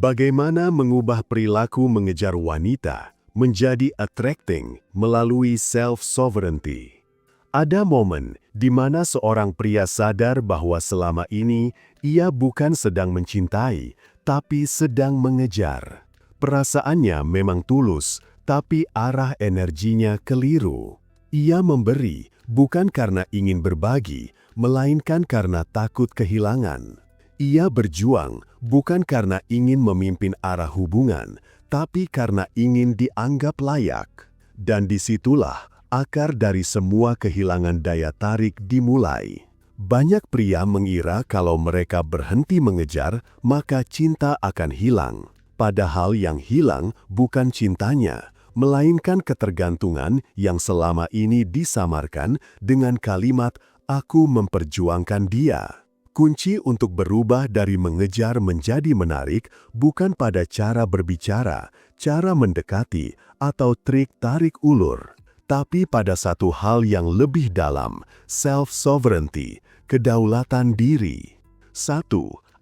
Bagaimana mengubah perilaku mengejar wanita menjadi attracting melalui self-sovereignty? Ada momen di mana seorang pria sadar bahwa selama ini ia bukan sedang mencintai, tapi sedang mengejar. Perasaannya memang tulus, tapi arah energinya keliru. Ia memberi bukan karena ingin berbagi, melainkan karena takut kehilangan. Ia berjuang bukan karena ingin memimpin arah hubungan, tapi karena ingin dianggap layak. Dan disitulah akar dari semua kehilangan daya tarik dimulai. Banyak pria mengira kalau mereka berhenti mengejar, maka cinta akan hilang. Padahal yang hilang bukan cintanya, melainkan ketergantungan yang selama ini disamarkan dengan kalimat "aku memperjuangkan dia". Kunci untuk berubah dari mengejar menjadi menarik bukan pada cara berbicara, cara mendekati, atau trik tarik ulur, tapi pada satu hal yang lebih dalam, self-sovereignty, kedaulatan diri. 1.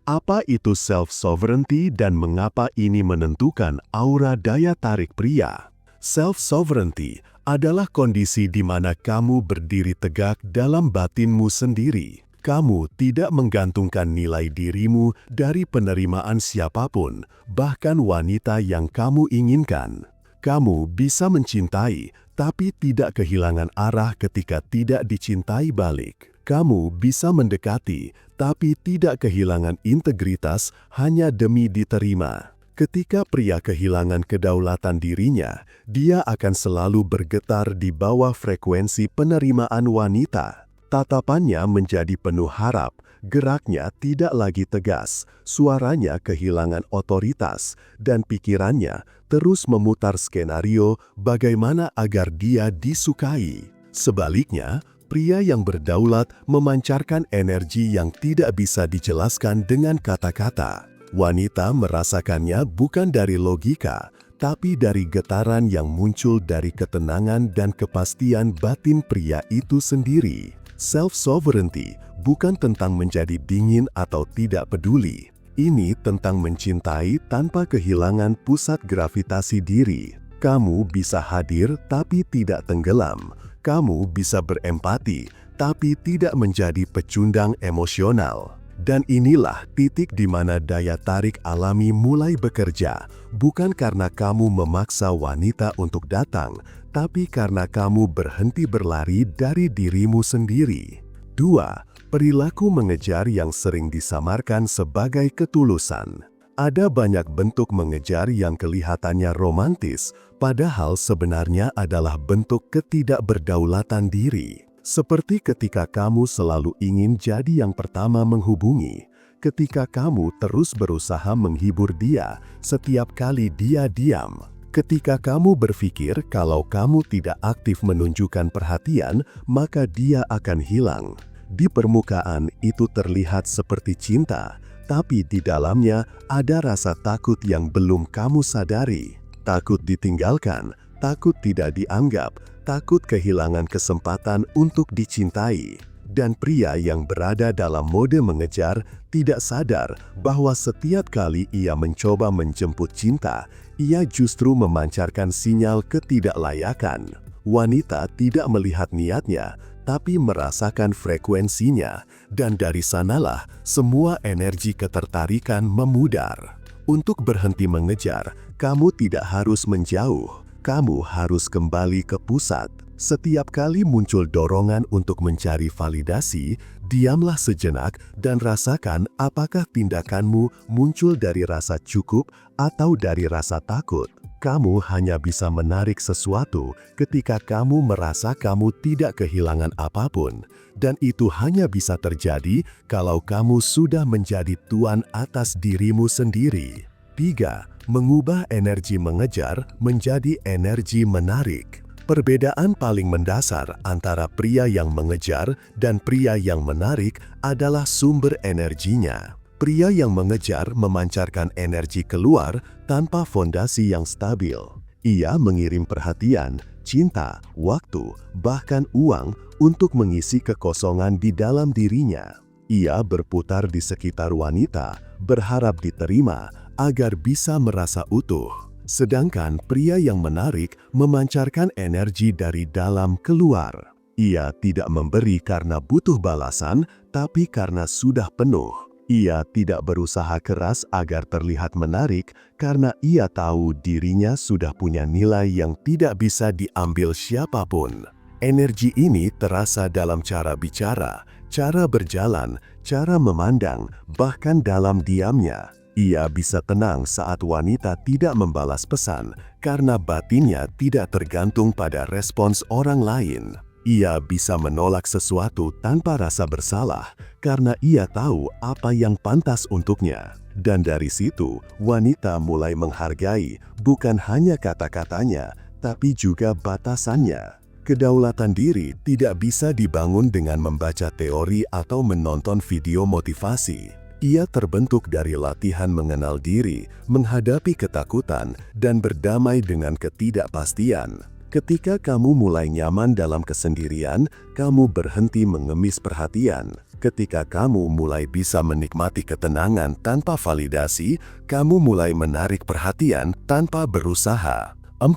Apa itu self-sovereignty dan mengapa ini menentukan aura daya tarik pria? Self-sovereignty adalah kondisi di mana kamu berdiri tegak dalam batinmu sendiri. Kamu tidak menggantungkan nilai dirimu dari penerimaan siapapun, bahkan wanita yang kamu inginkan. Kamu bisa mencintai, tapi tidak kehilangan arah ketika tidak dicintai balik. Kamu bisa mendekati, tapi tidak kehilangan integritas hanya demi diterima. Ketika pria kehilangan kedaulatan dirinya, dia akan selalu bergetar di bawah frekuensi penerimaan wanita. Tatapannya menjadi penuh harap, geraknya tidak lagi tegas, suaranya kehilangan otoritas, dan pikirannya terus memutar skenario bagaimana agar dia disukai. Sebaliknya, pria yang berdaulat memancarkan energi yang tidak bisa dijelaskan dengan kata-kata. Wanita merasakannya bukan dari logika, tapi dari getaran yang muncul dari ketenangan dan kepastian batin pria itu sendiri. Self-sovereignty bukan tentang menjadi dingin atau tidak peduli. Ini tentang mencintai tanpa kehilangan pusat gravitasi diri. Kamu bisa hadir tapi tidak tenggelam. Kamu bisa berempati tapi tidak menjadi pecundang emosional. Dan inilah titik di mana daya tarik alami mulai bekerja, bukan karena kamu memaksa wanita untuk datang, tapi karena kamu berhenti berlari dari dirimu sendiri. 2. Perilaku mengejar yang sering disamarkan sebagai ketulusan. Ada banyak bentuk mengejar yang kelihatannya romantis, padahal sebenarnya adalah bentuk ketidakberdaulatan diri. Seperti ketika kamu selalu ingin jadi yang pertama menghubungi, ketika kamu terus berusaha menghibur dia setiap kali dia diam, ketika kamu berpikir kalau kamu tidak aktif menunjukkan perhatian, maka dia akan hilang. Di permukaan itu terlihat seperti cinta, tapi di dalamnya ada rasa takut yang belum kamu sadari. Takut ditinggalkan, takut tidak dianggap, takut kehilangan kesempatan untuk dicintai. Dan pria yang berada dalam mode mengejar tidak sadar bahwa setiap kali ia mencoba menjemput cinta, ia justru memancarkan sinyal ketidaklayakan. Wanita tidak melihat niatnya, tapi merasakan frekuensinya, dan dari sanalah semua energi ketertarikan memudar. Untuk berhenti mengejar, kamu tidak harus menjauh. Kamu harus kembali ke pusat. Setiap kali muncul dorongan untuk mencari validasi, diamlah sejenak dan rasakan apakah tindakanmu muncul dari rasa cukup atau dari rasa takut. Kamu hanya bisa menarik sesuatu ketika kamu merasa kamu tidak kehilangan apapun, dan itu hanya bisa terjadi kalau kamu sudah menjadi tuan atas dirimu sendiri. 3. Mengubah energi mengejar menjadi energi menarik. Perbedaan paling mendasar antara pria yang mengejar dan pria yang menarik adalah sumber energinya. Pria yang mengejar memancarkan energi keluar tanpa fondasi yang stabil. Ia mengirim perhatian, cinta, waktu, bahkan uang untuk mengisi kekosongan di dalam dirinya. Ia berputar di sekitar wanita, berharap diterima, agar bisa merasa utuh. Sedangkan pria yang menarik memancarkan energi dari dalam keluar. Ia tidak memberi karena butuh balasan, tapi karena sudah penuh. Ia tidak berusaha keras agar terlihat menarik karena ia tahu dirinya sudah punya nilai yang tidak bisa diambil siapapun. Energi ini terasa dalam cara bicara, cara berjalan, cara memandang, bahkan dalam diamnya. Ia bisa tenang saat wanita tidak membalas pesan karena batinnya tidak tergantung pada respons orang lain. Ia bisa menolak sesuatu tanpa rasa bersalah karena ia tahu apa yang pantas untuknya. Dan dari situ, wanita mulai menghargai bukan hanya kata-katanya, tapi juga batasannya. Kedaulatan diri tidak bisa dibangun dengan membaca teori atau menonton video motivasi. Ia terbentuk dari latihan mengenal diri, menghadapi ketakutan, dan berdamai dengan ketidakpastian. Ketika kamu mulai nyaman dalam kesendirian, kamu berhenti mengemis perhatian. Ketika kamu mulai bisa menikmati ketenangan tanpa validasi, kamu mulai menarik perhatian tanpa berusaha. 4.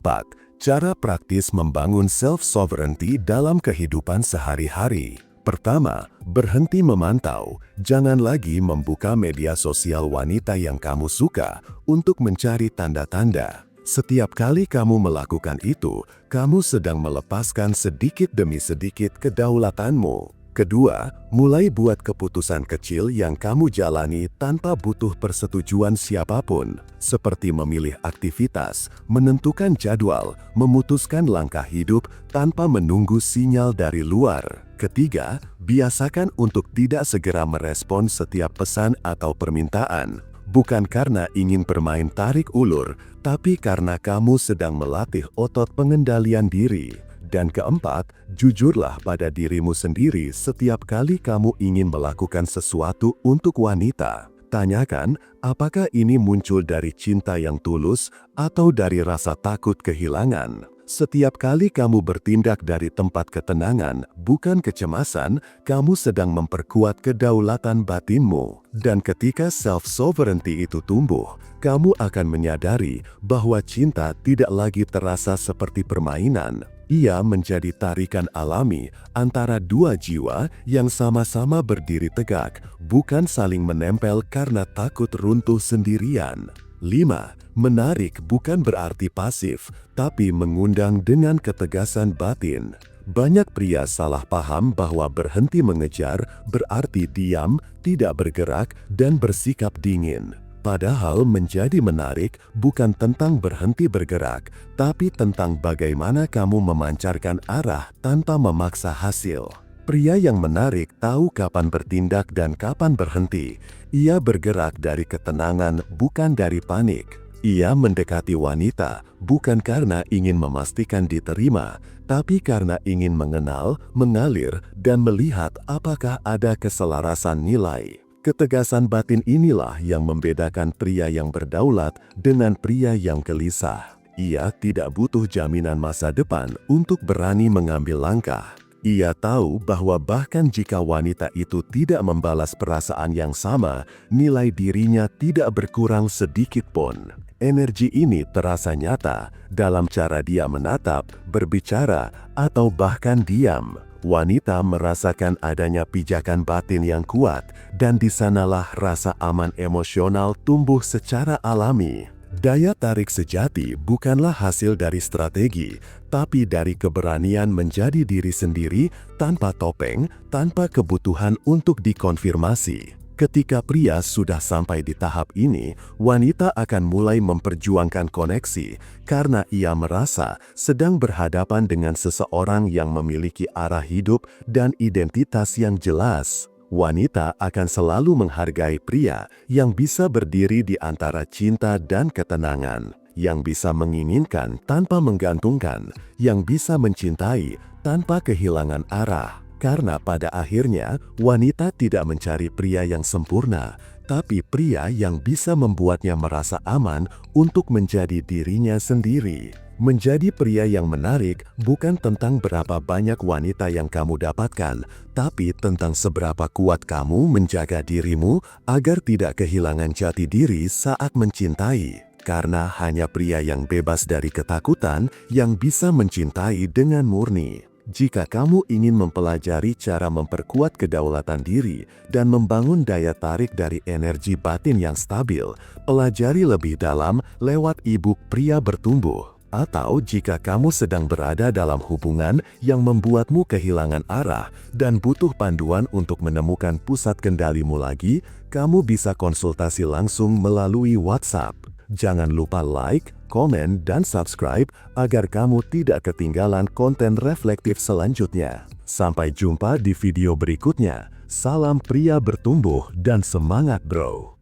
Cara praktis membangun self-sovereignty dalam kehidupan sehari-hari. Pertama, berhenti memantau. Jangan lagi membuka media sosial wanita yang kamu suka untuk mencari tanda-tanda. Setiap kali kamu melakukan itu, kamu sedang melepaskan sedikit demi sedikit kedaulatanmu. Kedua, mulai buat keputusan kecil yang kamu jalani tanpa butuh persetujuan siapapun, seperti memilih aktivitas, menentukan jadwal, memutuskan langkah hidup tanpa menunggu sinyal dari luar. Ketiga, biasakan untuk tidak segera merespon setiap pesan atau permintaan. Bukan karena ingin bermain tarik ulur, tapi karena kamu sedang melatih otot pengendalian diri. Dan keempat, jujurlah pada dirimu sendiri setiap kali kamu ingin melakukan sesuatu untuk wanita. Tanyakan, apakah ini muncul dari cinta yang tulus atau dari rasa takut kehilangan? Setiap kali kamu bertindak dari tempat ketenangan, bukan kecemasan, kamu sedang memperkuat kedaulatan batinmu. Dan ketika self-sovereignty itu tumbuh, kamu akan menyadari bahwa cinta tidak lagi terasa seperti permainan. Ia menjadi tarikan alami antara dua jiwa yang sama-sama berdiri tegak, bukan saling menempel karena takut runtuh sendirian. 5. Menarik bukan berarti pasif, tapi mengundang dengan ketegasan batin. Banyak pria salah paham bahwa berhenti mengejar berarti diam, tidak bergerak, dan bersikap dingin. Padahal menjadi menarik bukan tentang berhenti bergerak, tapi tentang bagaimana kamu memancarkan arah tanpa memaksa hasil. Pria yang menarik tahu kapan bertindak dan kapan berhenti. Ia bergerak dari ketenangan, bukan dari panik. Ia mendekati wanita bukan karena ingin memastikan diterima, tapi karena ingin mengenal, mengalir, dan melihat apakah ada keselarasan nilai. Ketegasan batin inilah yang membedakan pria yang berdaulat dengan pria yang gelisah. Ia tidak butuh jaminan masa depan untuk berani mengambil langkah. Ia tahu bahwa bahkan jika wanita itu tidak membalas perasaan yang sama, nilai dirinya tidak berkurang sedikit pun. Energi ini terasa nyata dalam cara dia menatap, berbicara, atau bahkan diam. Wanita merasakan adanya pijakan batin yang kuat, dan di sanalah rasa aman emosional tumbuh secara alami. Daya tarik sejati bukanlah hasil dari strategi, tapi dari keberanian menjadi diri sendiri tanpa topeng, tanpa kebutuhan untuk dikonfirmasi. Ketika pria sudah sampai di tahap ini, wanita akan mulai memperjuangkan koneksi karena ia merasa sedang berhadapan dengan seseorang yang memiliki arah hidup dan identitas yang jelas. Wanita akan selalu menghargai pria yang bisa berdiri di antara cinta dan ketenangan, yang bisa menginginkan tanpa menggantungkan, yang bisa mencintai tanpa kehilangan arah. Karena pada akhirnya, wanita tidak mencari pria yang sempurna, tapi pria yang bisa membuatnya merasa aman untuk menjadi dirinya sendiri. Menjadi pria yang menarik bukan tentang berapa banyak wanita yang kamu dapatkan, tapi tentang seberapa kuat kamu menjaga dirimu agar tidak kehilangan jati diri saat mencintai. Karena hanya pria yang bebas dari ketakutan yang bisa mencintai dengan murni. Jika kamu ingin mempelajari cara memperkuat kedaulatan diri dan membangun daya tarik dari energi batin yang stabil, pelajari lebih dalam lewat e-book Pria Bertumbuh. Atau jika kamu sedang berada dalam hubungan yang membuatmu kehilangan arah dan butuh panduan untuk menemukan pusat kendalimu lagi, kamu bisa konsultasi langsung melalui WhatsApp. Jangan lupa like, komen, dan subscribe agar kamu tidak ketinggalan konten reflektif selanjutnya. Sampai jumpa di video berikutnya. Salam pria bertumbuh dan semangat bro!